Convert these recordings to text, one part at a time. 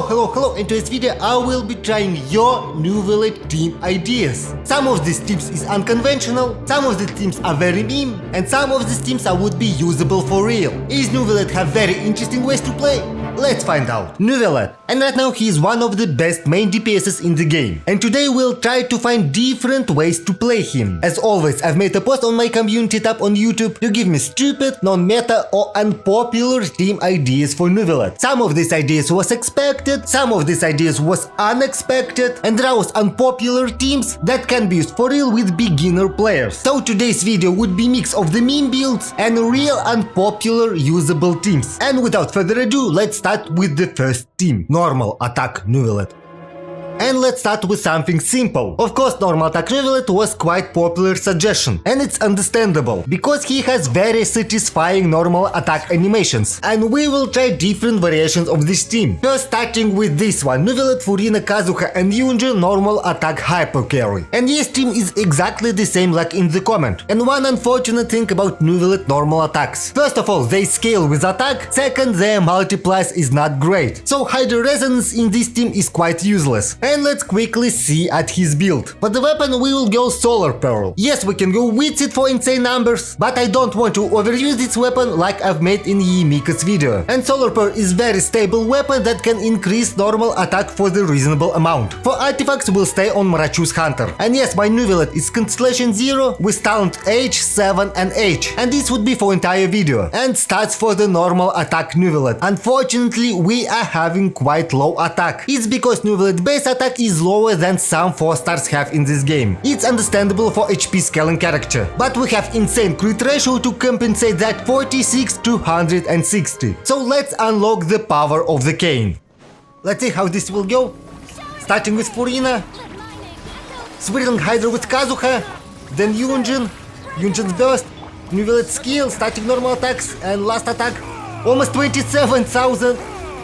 Hello, in today's video I will be trying your Neuvillette team ideas. Some of these teams is unconventional, some of the teams are very meme, and some of these teams would be usable for real. Is Neuvillette have very interesting ways to play? Let's find out. Neuvillette, and right now he is one of the best main DPSs in the game. And today we'll try to find different ways to play him. As always, I've made a post on my community tab on YouTube to give me stupid, non-meta or unpopular team ideas for Neuvillette. Some of these ideas was expected, some of these ideas was unexpected, and there was unpopular teams that can be used for real with beginner players. So today's video would be mix of the meme builds and real unpopular usable teams. And without further ado, let's start with the first team. Normal attack Neuvillette. And let's start with something simple. Of course, normal attack Neuvillette was quite popular suggestion, and it's understandable, because he has very satisfying normal attack animations, and we will try different variations of this team. First, starting with this one, Neuvillette, Furina, Kazuha and Yunji normal attack hyper carry. And this team is exactly the same like in the comment. And one unfortunate thing about Neuvillette normal attacks. First of all, they scale with attack, second, their multiplies is not great. So Hydra Resonance in this team is quite useless. And let's quickly see at his build. For the weapon we will go Solar Pearl. Yes, we can go with it for insane numbers, but I don't want to overuse this weapon like I've made in Yimika's video. And Solar Pearl is very stable weapon that can increase normal attack for the reasonable amount. For artifacts we'll stay on Marachu's Hunter. And yes, my Neuvillette is Constellation 0 with talent H, 7 and H. And this would be for entire video. And stats for the normal attack Neuvillette. Unfortunately, we are having quite low attack. It's because Neuvillette base attack is lower than some 4 stars have in this game. It's understandable for HP scaling character, but we have insane crit ratio to compensate that 46 to 160. So let's unlock the power of the cane. Let's see how this will go. Starting with Furina, Swirling Hydra with Kazuha, then Yunjin's burst, Neuvillette skill, starting normal attacks, and last attack almost 27,000.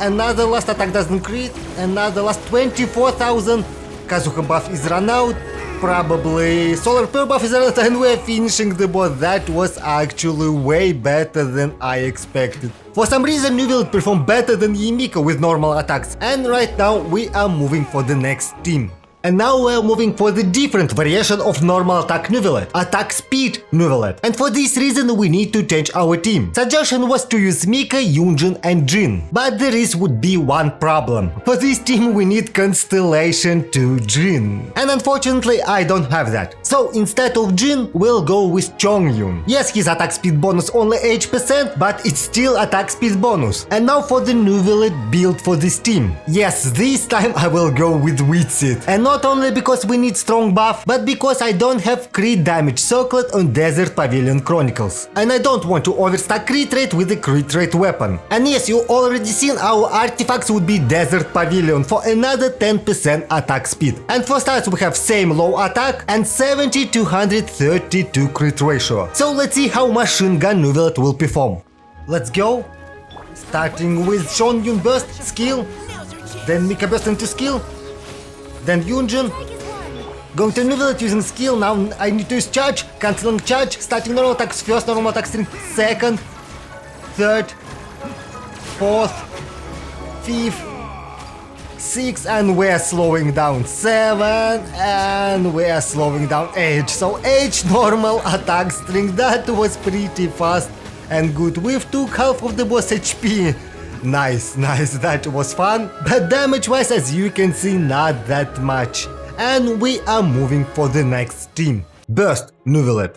Another last attack doesn't crit, another last 24,000. Kazuha buff is run out, probably Solar Pearl buff is run out, and we're finishing the boss. That was actually way better than I expected. For some reason Neuvillette performed better than Yimika with normal attacks, and right now we are moving for the next team. And now we're moving for the different variation of normal attack Neuvillette, attack speed Neuvillette. And for this reason we need to change our team. Suggestion was to use Mika, Yunjin and Jin. But there would be one problem. For this team we need Constellation 2 Jin. And unfortunately I don't have that. So instead of Jin, we'll go with Chongyun. Yes, his attack speed bonus only 8%, but it's still attack speed bonus. And now for the Neuvillette build for this team. Yes, this time I will go with Witsit. And not only because we need strong buff, but because I don't have crit damage circlet on Desert Pavilion Chronicles. And I don't want to overstack crit rate with a crit rate weapon. And yes, you already seen our artifacts would be Desert Pavilion for another 10% attack speed. And for stats we have same low attack and 70 to 132 crit ratio. So let's see how Machine Gun Neuvillette will perform. Let's go. Starting with Chongyun burst skill, then Mika burst into skill, then Yunjin, going to Neuvillette using skill, now I need to use charge, cancelling charge, starting normal attacks first, normal attack string, second, third, fourth, fifth, sixth, and we're slowing down 7, and we're slowing down 8. So 8 normal attack string, that was pretty fast and good. We took half of the boss HP. Nice, that was fun, but damage-wise, as you can see, not that much. And we are moving for the next team. Burst Neuvillette.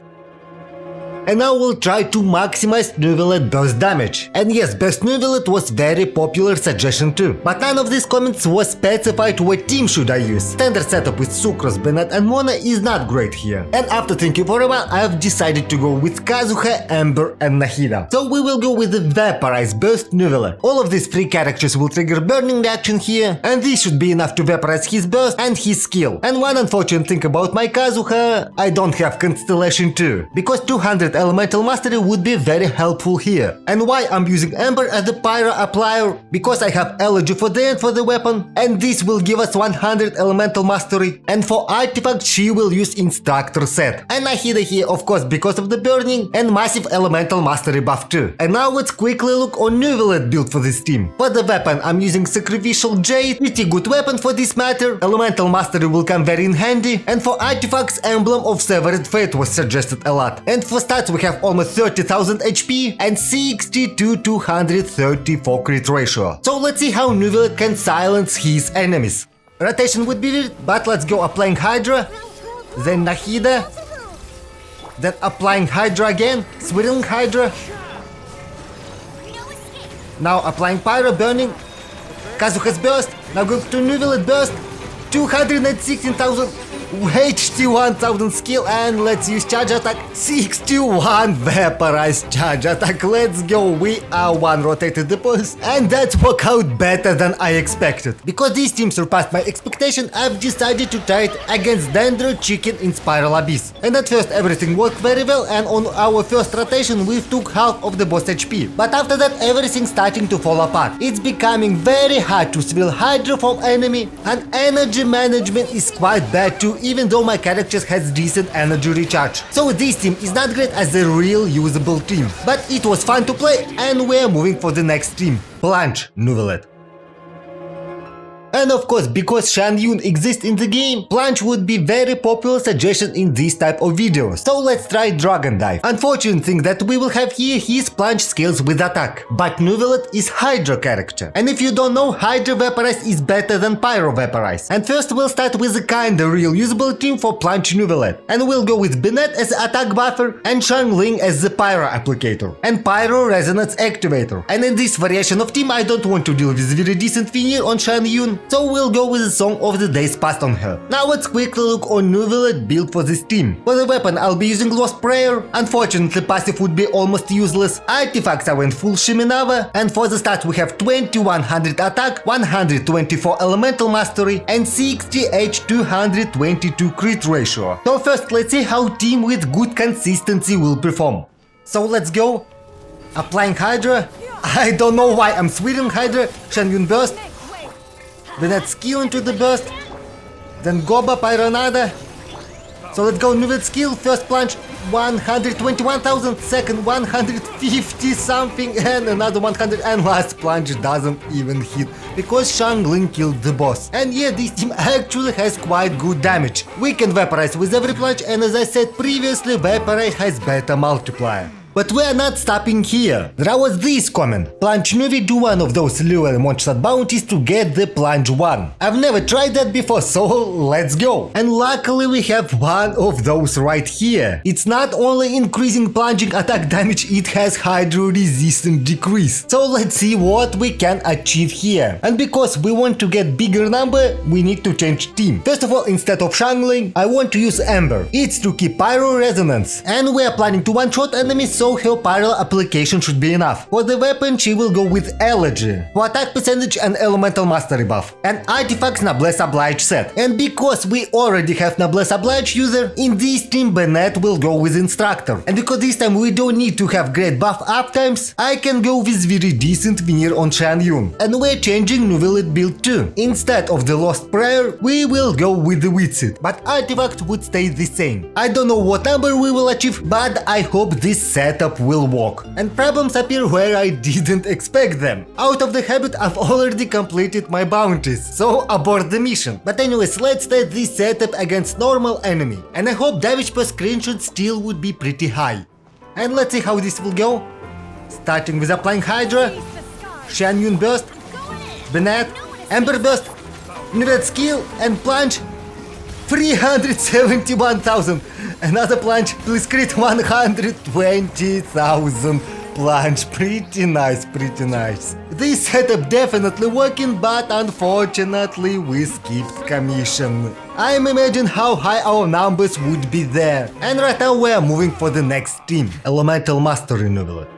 And now we'll try to maximize Neuvillette burst damage. And yes, burst Neuvillette was very popular suggestion too. But none of these comments was specified what team should I use. Standard setup with Sucrose, Bennett and Mona is not great here. And after thinking for a while, I have decided to go with Kazuha, Ember and Nahida. So we will go with the Vaporize burst Neuvillette. All of these 3 characters will trigger burning reaction here, and this should be enough to vaporize his burst and his skill. And one unfortunate thing about my Kazuha, I don't have Constellation 2, because 200 200 Elemental Mastery would be very helpful here. And why I'm using Ember as the Pyro applier? Because I have Elegy for the end for the weapon, and this will give us 100 Elemental Mastery. And for artifacts she will use Instructor set. And Nahida here of course because of the burning and massive Elemental Mastery buff too. And now let's quickly look on Neuvillette build for this team. For the weapon I'm using Sacrificial Jade, pretty good weapon for this matter. Elemental Mastery will come very in handy. And for artifacts, Emblem of Severed Fate was suggested a lot. And for stats we have almost 30,000 HP and 60 to 234 crit ratio. So let's see how Neuvillette can silence his enemies. Rotation would be weird, but let's go applying Hydra, then Nahida, then applying Hydra again, swirling Hydra. Now applying Pyro, burning. Kazu has burst, now go to Neuvillette burst, 216,000 HT 1000 skill, and let's use charge attack, 61 vaporized charge attack, let's go, we are one rotated the boss, and that worked out better than I expected. Because this team surpassed my expectation, I've decided to try it against Dendro, Chicken in Spiral Abyss. And at first everything worked very well, and on our first rotation we took half of the boss HP. But after that everything starting to fall apart. It's becoming very hard to swirl Hydra from enemy, and energy management is quite bad too, even though my character has decent energy recharge. So this team is not great as a real usable team. But it was fun to play, and we're moving for the next team. Plunge, Neuvillette. And of course, because Shan Yun exists in the game, Plunge would be very popular suggestion in this type of videos. So let's try Dragon Dive. Unfortunate thing that we will have here his Plunge skills with attack. But Neuvillette is Hydra character. And if you don't know, Hydra Vaporize is better than Pyro Vaporize. And first we'll start with a kinda real usable team for Plunge Neuvillette. And we'll go with Bennett as attack buffer and Shangling as the Pyro applicator. And Pyro Resonance activator. And in this variation of team I don't want to deal with very decent veneer on Shan Yun. So we'll go with the Song of the Days passed on her. Now let's quickly look on Neuvillette build for this team. For the weapon I'll be using Lost Prayer, unfortunately passive would be almost useless, artifacts I went full Shiminava, and for the stats we have 2100 attack, 124 elemental mastery and 60 H 222 crit ratio. So first let's see how team with good consistency will perform. So let's go. Applying Hydra. I don't know why I'm swirling Hydra, Shan Yun burst. Then add skill into the burst, then Goba Pyronada. So let's go Neuvillette skill, first plunge 121,000, second 150 something and another 100, and last plunge doesn't even hit because Shangling killed the boss. And yeah, this team actually has quite good damage. We can vaporize with every plunge, and as I said previously, Vaporize has better multiplier. But we are not stopping here. There was this comment: Plunge Nuvi do one of those lure monster bounties to get the Plunge 1. I've never tried that before, so let's go. And luckily we have one of those right here. It's not only increasing plunging attack damage, it has Hydro resistance decrease. So let's see what we can achieve here. And because we want to get bigger number, we need to change team. First of all, instead of Shangling, I want to use Ember. It's to keep Pyro Resonance. And we are planning to one-shot enemies, so her Pyro application should be enough. For the weapon she will go with Elegy for attack percentage and elemental mastery buff, and artifacts Noblesse Oblige set. And because we already have Noblesse Oblige user, in this team Bennett will go with Instructor. And because this time we don't need to have great buff up times, I can go with very decent veneer on Shan Yun. And we're changing Neuvillette build too. Instead of the Lost Prayer, we will go with the Witsit, but artifact would stay the same. I don't know what number we will achieve, but I hope this setup will work. And problems appear where I didn't expect them. Out of the habit, I've already completed my bounties, so abort the mission. But anyways, let's test this setup against normal enemy. And I hope damage per screenshot still would be pretty high. And let's see how this will go. Starting with applying Hydra, Shan Yun burst, Bennett, Ember burst, Neuvillette skill and plunge. 371,000. Another plunge, please crit 120,000 plunge. Pretty nice, pretty nice. This setup definitely working, but unfortunately we skipped commission. I'm imagining how high our numbers would be there. And right now we are moving for the next team, Elemental Mastery Neuvillette.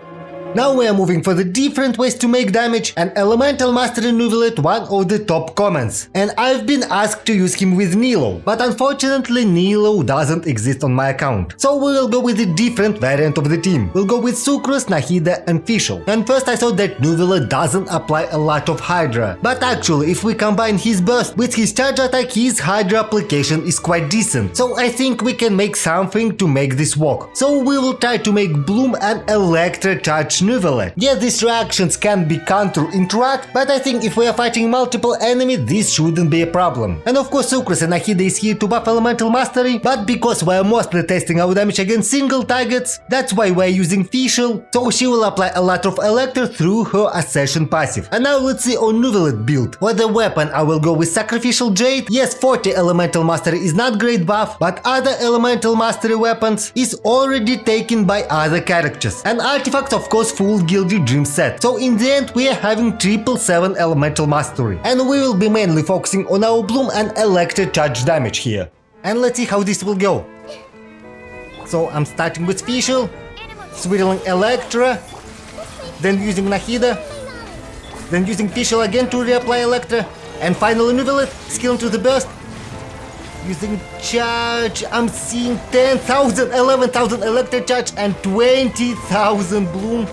Now we are moving for the different ways to make damage, and Elemental Master in Neuvillette one of the top comments. And I've been asked to use him with Nilo, but unfortunately Nilo doesn't exist on my account. So we will go with a different variant of the team. We'll go with Sucrose, Nahida and Fischl. And first I thought that Neuvillette doesn't apply a lot of Hydra, but actually if we combine his burst with his charge attack, his Hydra application is quite decent. So I think we can make something to make this work. So we will try to make Bloom and Electra charge Neuvillette. Yeah, these reactions can be counter-interact, but I think if we are fighting multiple enemies, this shouldn't be a problem. And of course Sucrose and Nahida is here to buff Elemental Mastery, but because we are mostly testing our damage against single targets, that's why we are using Fischl, so she will apply a lot of Electra through her Ascension passive. And now let's see on Neuvillette build. For the weapon I will go with Sacrificial Jade. Yes, 40 Elemental Mastery is not great buff, but other Elemental Mastery weapons is already taken by other characters. And artifacts of course full Gilded Dream set. So in the end we are having 777 Elemental Mastery. And we will be mainly focusing on our Bloom and Electra charge damage here. And let's see how this will go. So I'm starting with Fischl, swirling Electra, then using Nahida, then using Fischl again to reapply Electra, and finally Neuvillette, skilling to the burst. Using charge, I'm seeing 10,000, 11,000 Electra charge and 20,000 Bloom.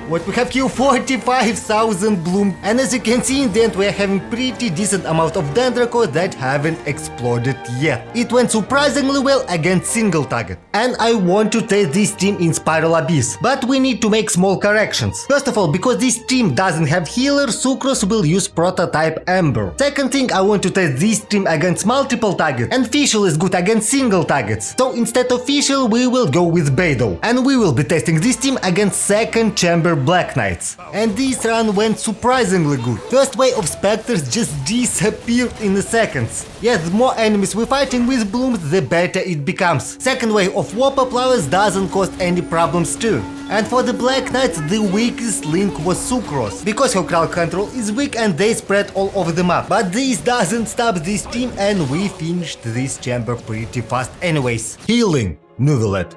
What we have here, 45,000 Bloom. And as you can see in the end we are having pretty decent amount of Dendrocores that haven't exploded yet. It went surprisingly well against single target. And I want to test this team in Spiral Abyss, but we need to make small corrections. First of all, because this team doesn't have healer, Sucrose will use Prototype Ember. Second thing, I want to test this team against multiple targets, and Fischl is good against single targets. So instead of Fischl we will go with Beidou. And we will be testing this team against second chamber Black Knights. And this run went surprisingly good. First wave of Spectres just disappeared in seconds. Yes, the more enemies we're fighting with Blooms, the better it becomes. Second wave of Warp Up Flowers doesn't cause any problems too. And for the Black Knights, the weakest link was Sucrose, because her crowd control is weak and they spread all over the map. But this doesn't stop this team and we finished this chamber pretty fast anyways. Healing Neuvillette.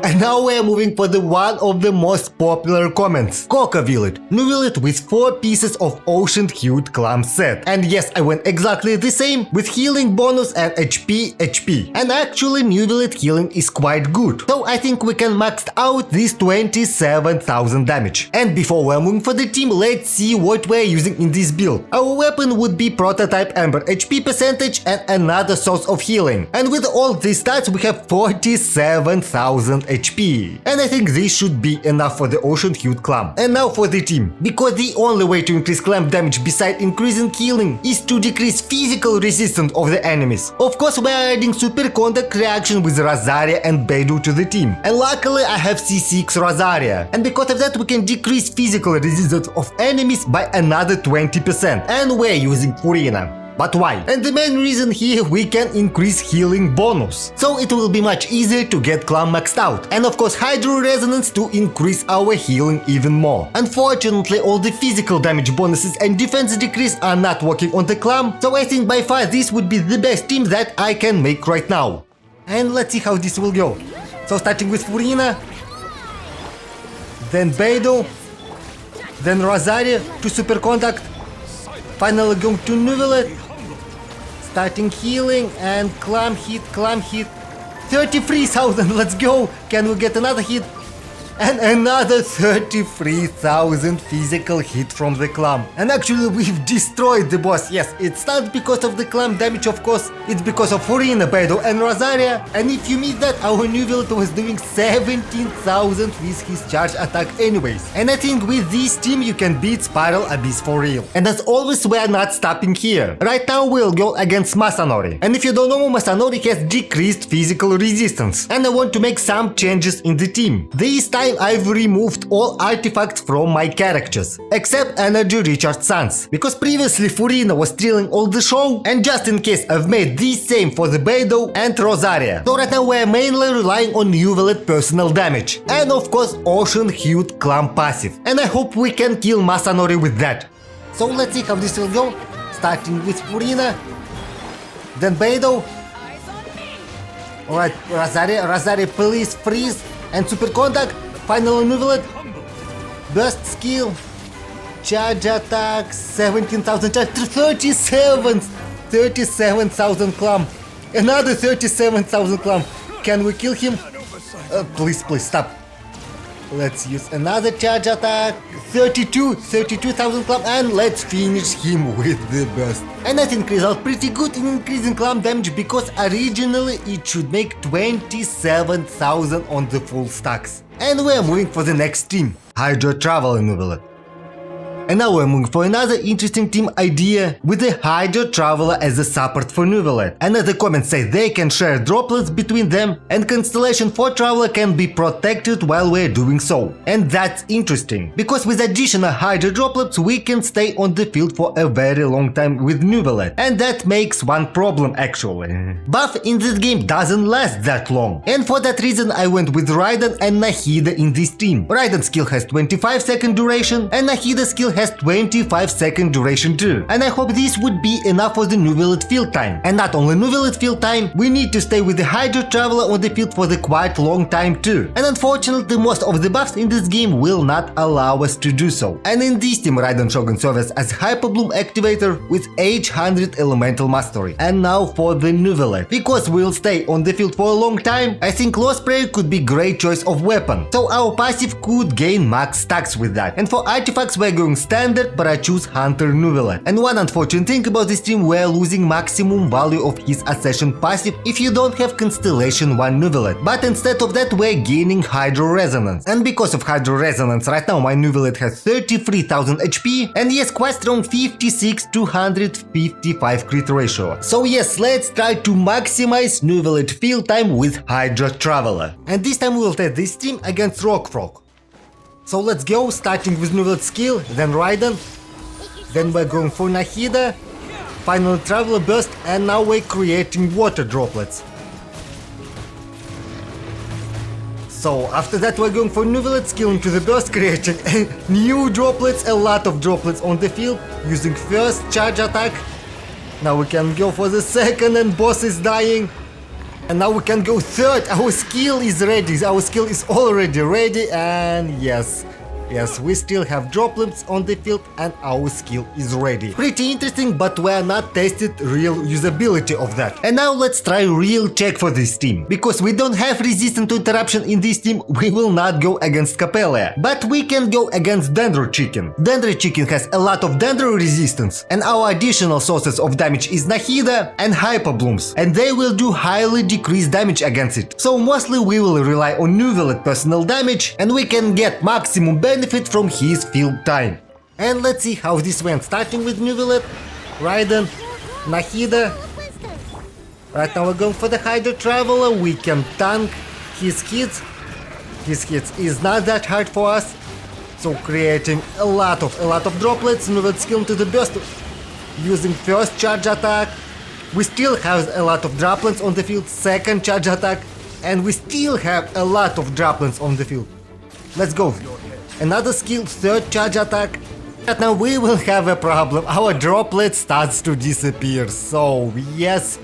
And now we are moving for the one of the most popular comments. Kokovillette. Neuvillette with 4 pieces of Ocean Hued Clam set. And yes, I went exactly the same with healing bonus and HP. And actually Neuvillette healing is quite good. So I think we can max out this 27,000 damage. And before we're moving for the team, let's see what we're using in this build. Our weapon would be Prototype Ember HP percentage and another source of healing. And with all these stats we have 47,000 HP. And I think this should be enough for the Ocean Hued Clam. And now for the team. Because the only way to increase clam damage besides increasing healing is to decrease physical resistance of the enemies. Of course we are adding Super Contact reaction with Rosaria and Beidou to the team. And luckily I have C6 Rosaria. And because of that we can decrease physical resistance of enemies by another 20%. And we're using Furina. But why? And the main reason here, we can increase healing bonus. So it will be much easier to get Clam maxed out. And of course Hydro Resonance to increase our healing even more. Unfortunately all the physical damage bonuses and defense decrease are not working on the Clam. So I think by far this would be the best team that I can make right now. And let's see how this will go. So starting with Furina, then Beidou, then Rosaria to Super Contact, finally going to Neuvillette, starting healing and clam hit, 33,000, let's go, can we get another hit? And another 33,000 physical hit from the clam. And actually we've destroyed the boss. Yes, it's not because of the clam damage of course, it's because of Furina, Beidou and Rosaria. And if you miss that, our Neuvillette was doing 17,000 with his charge attack anyways. And I think with this team you can beat Spiral Abyss for real. And as always we are not stopping here. Right now we'll go against Masanori. And if you don't know, Masanori has decreased physical resistance. And I want to make some changes in the team. This time I've removed all artifacts from my characters, except Energy Recharge Suns, because previously Furina was stealing all the show, and just in case I've made the same for the Beidou and Rosaria. So right now we're mainly relying on Neuvillette personal damage, and of course Ocean Hued Clam passive, and I hope we can kill Masanori with that. So let's see how this will go, starting with Furina, then Beidou. Alright, Rosaria please freeze, and Super Contact. Finally Neuvillette, Burst skill. Charge attack. 17,000 charge. 37,000 clump. Another 37,000 clump. Can we kill him? Please, stop. Let's use another charge attack. 32,000 clump, and let's finish him with the burst. And I think result pretty good in increasing clump damage, because originally it should make 27,000 on the full stacks. And we're moving for the next team, Hydro Traveler Neuvillette. And now we're moving for another interesting team idea with the Hydro Traveler as a support for Neuvillette. And as the comments say, they can share droplets between them, and Constellation for Traveler can be protected while we're doing so. And that's interesting, because with additional Hydro droplets we can stay on the field for a very long time with Neuvillette. And that makes one problem actually. Buff in this game doesn't last that long. And for that reason I went with Raiden and Nahida in this team. Raiden's skill has 25-second duration, and Nahida's skill has 25-second duration too. And I hope this would be enough for the Neuvillette field time. And not only Neuvillette field time, we need to stay with the Hydro Traveler on the field for the quite long time too. And unfortunately most of the buffs in this game will not allow us to do so. And in this team Raiden Shogun serves as Hyper Bloom activator with 800 elemental mastery. And now for the Neuvillette. Because we'll stay on the field for a long time, I think Lost Prayer could be great choice of weapon. So our passive could gain max stacks with that. And for artifacts we're going standard, but I choose Hunter Neuvillette. And one unfortunate thing about this team, we're losing maximum value of his Accession passive if you don't have Constellation 1 Neuvillette. But instead of that we're gaining Hydro Resonance. And because of Hydro Resonance right now my Neuvillette has 33,000 HP, and yes, quite strong 56-255 crit ratio. So yes, let's try to maximize Neuvillette field time with Hydro Traveler. And this time we'll test this team against Rock Frog. So let's go, starting with Neuvillette skill, then Raiden, then we're going for Nahida, finally Traveler Burst, and now we're creating water droplets. So after that we're going for Neuvillette skill into the burst, creating new droplets, a lot of droplets on the field, using first charge attack. Now we can go for the second, and boss is dying. And now we can go third. Our skill is ready. Our skill is already ready. And yes, we still have droplets on the field and our skill is ready. Pretty interesting, but we are not tested real usability of that. And now let's try real check for this team. Because we don't have resistance to interruption in this team, we will not go against Capella. But we can go against Dendro Chicken. Dendro Chicken has a lot of Dendro resistance. And our additional sources of damage is Nahida and Hyper Blooms. And they will do highly decreased damage against it. So mostly we will rely on Neuvillette personal damage, and we can get maximum benefit from his field time. And let's see how this went, starting with Neuvillette, Raiden, Nahida. Right now we're going for the Hydro Traveler. We can tank his hits. His hits is not that hard for us. So creating a lot of droplets. Neuvillette skill into the burst, using first charge attack. We still have a lot of droplets on the field, second charge attack, and we still have a lot of droplets on the field. Let's go. Another skill, third charge attack. But now we will have a problem. Our droplet starts to disappear. So yes,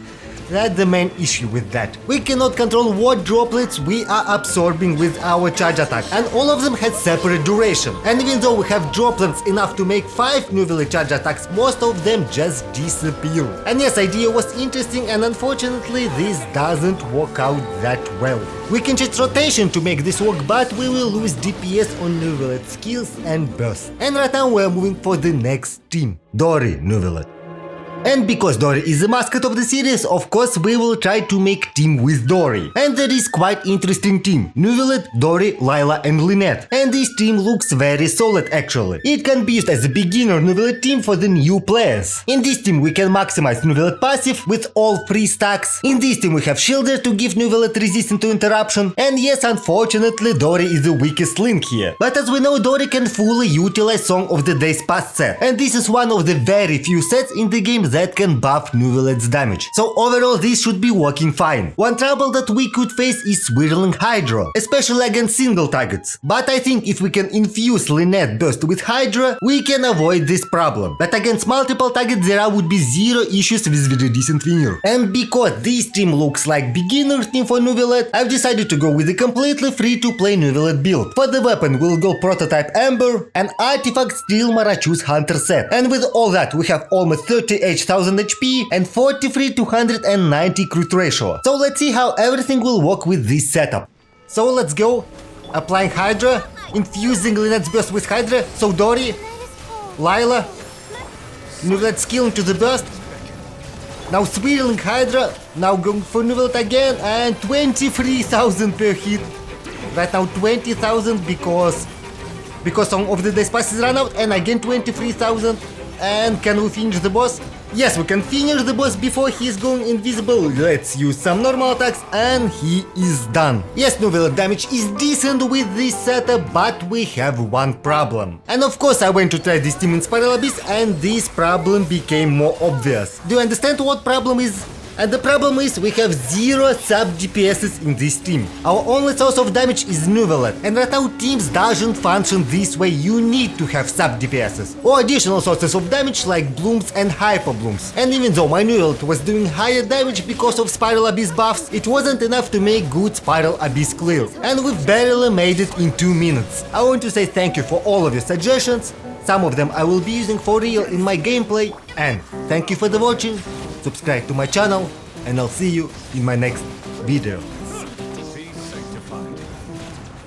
that's the main issue with that. We cannot control what droplets we are absorbing with our charge attack, and all of them have separate duration. And even though we have droplets enough to make 5 Neuvillette charge attacks, most of them just disappear. And yes, idea was interesting, and unfortunately this doesn't work out that well. We can change rotation to make this work, but we will lose DPS on Neuvillette skills and burst. And right now we're moving for the next team, Dori Neuvillette. And because Dori is the mascot of the series, of course we will try to make team with Dori. And there is quite interesting team, Neuvillette, Dori, Lila and Lynette. And this team looks very solid actually. It can be used as a beginner Neuvillette team for the new players. In this team we can maximize Neuvillette passive with all 3 stacks. In this team we have Shielder to give Neuvillette resistance to interruption. And yes, unfortunately Dori is the weakest link here. But as we know, Dori can fully utilize Song of the Days Past set. And this is one of the very few sets in the game that can buff Neuvillette's damage. So overall this should be working fine. One trouble that we could face is swirling Hydra, especially against single targets. But I think if we can infuse Lynette Burst with Hydra, we can avoid this problem. But against multiple targets there would be zero issues with very decent winner. And because this team looks like beginner team for Neuvillette, I've decided to go with a completely free-to-play Neuvillette build. For the weapon we'll go Prototype Ember and Artifact Steel Marachus Hunter set. And with all that we have almost 38,000 HP and 43 to 190 crit ratio. So let's see how everything will work with this setup. So let's go. Applying Hydra, infusing Lynette's burst with Hydra, so Dori, Lila, Neuvillette skill into the burst. Now swirling Hydra, now going for Neuvillette again, and 23,000 per hit. Right now 20,000 because some of the day passes run out, and again 23,000. And can we finish the boss? Yes, we can finish the boss before he is going invisible. Let's use some normal attacks and he is done. Yes, Neuvillette damage is decent with this setup, but we have one problem. And of course I went to try this team in Spiral Abyss and this problem became more obvious. Do you understand what problem is? And the problem is we have zero sub DPSs in this team. Our only source of damage is Neuvillette, and right now teams doesn't function this way. You need to have sub DPSs or additional sources of damage like blooms and hyper blooms. And even though my Neuvillette was doing higher damage because of Spiral Abyss buffs, it wasn't enough to make good Spiral Abyss clear, and we barely made it in 2 minutes. I want to say thank you for all of your suggestions. Some of them I will be using for real in my gameplay, and thank you for the watching. Subscribe to my channel, and I'll see you in my next video.